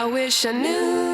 I wish I knew.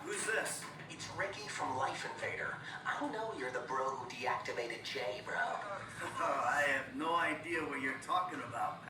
Who's this? It's Ricky from Life Invader. I know you're the bro who deactivated Jay, bro. I have no idea what you're talking about.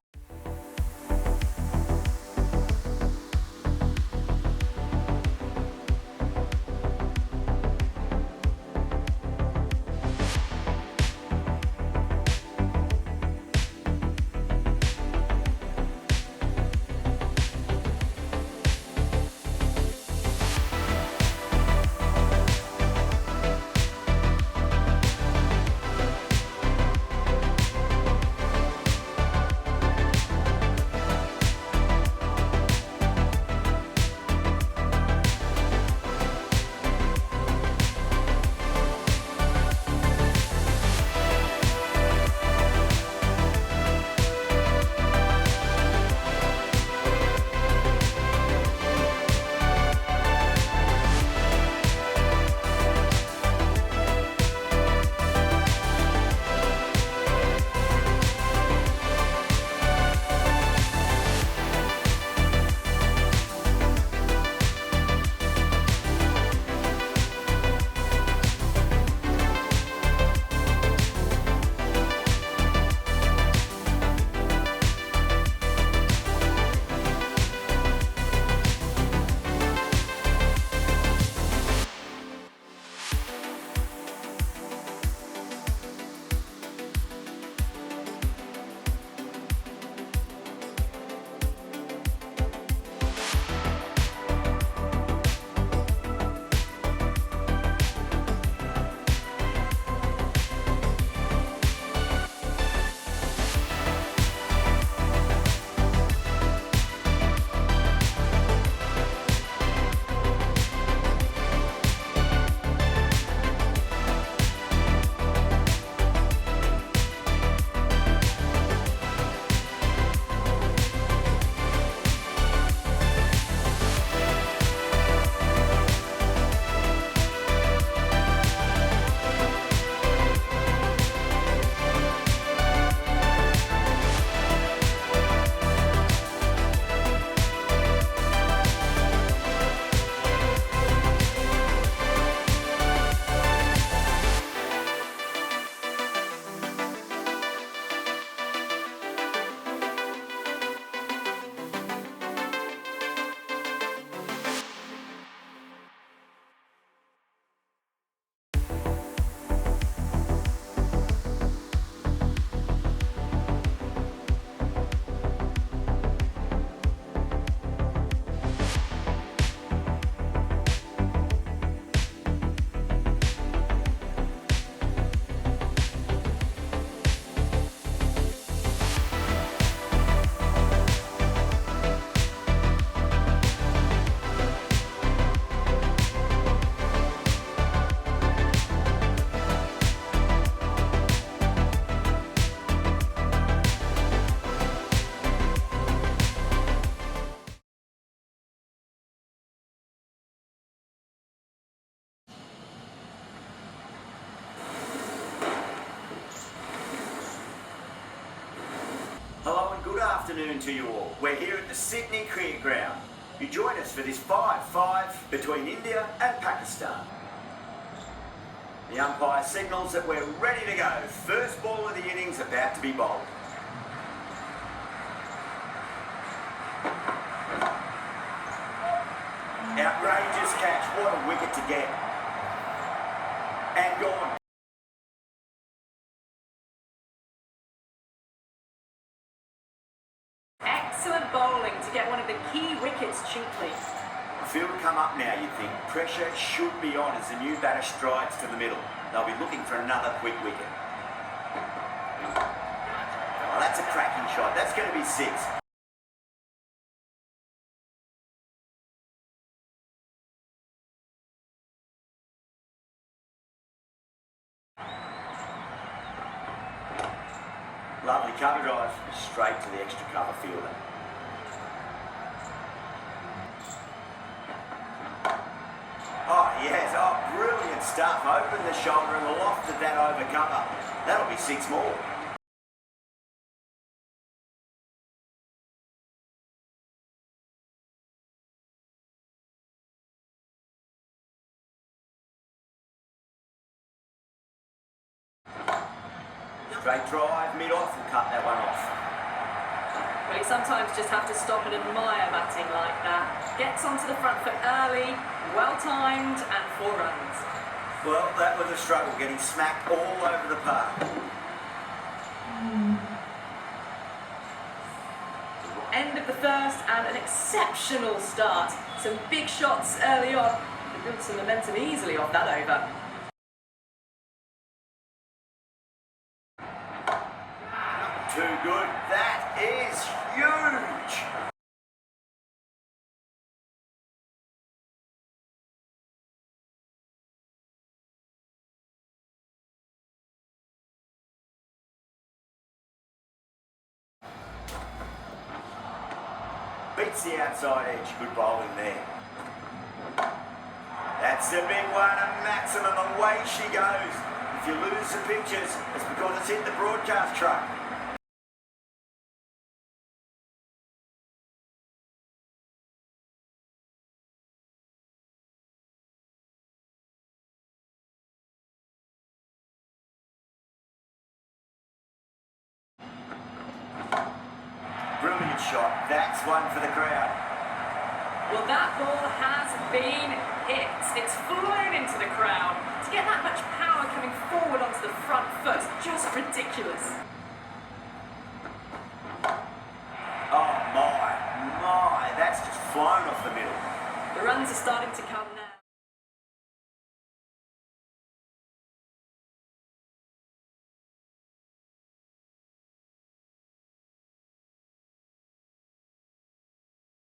Hello and good afternoon to you all. We're here at the Sydney Cricket Ground. You join us for this 5-5 between India and Pakistan. The umpire signals that we're ready to go. First ball of the innings about to be bowled. Outrageous catch. What a wicket to get. And gone. Excellent bowling to get one of the key wickets cheaply. The field will come up now, you think. Pressure should be on as the new batter strides to the middle. They'll be looking for another quick wicket. Oh, that's a cracking shot. That's going to be 6. Lovely cover drive, straight to the extra cover fielder. Oh, yes, oh, brilliant stuff. Open the shoulder and lofted that over cover. That'll be 6 more. Straight drive, mid-off, and cut that one off. Well, you sometimes just have to stop and admire batting like that. Gets onto the front foot early, well-timed, and 4 runs. Well, that was a struggle, getting smacked all over the park. End of the first and an exceptional start. Some big shots early on. They built some momentum easily off that over. Too good. That is huge. Beats the outside edge. Good bowling there. That's the big one, a maximum. Away she goes. If you lose the pictures, it's because it's hit the broadcast truck. Brilliant shot. That's one for the crowd. Well, that ball has been hit. It's flown into the crowd. To get that much power coming forward onto the front foot is just ridiculous. Oh my, that's just flown off the middle. The runs are starting to come now.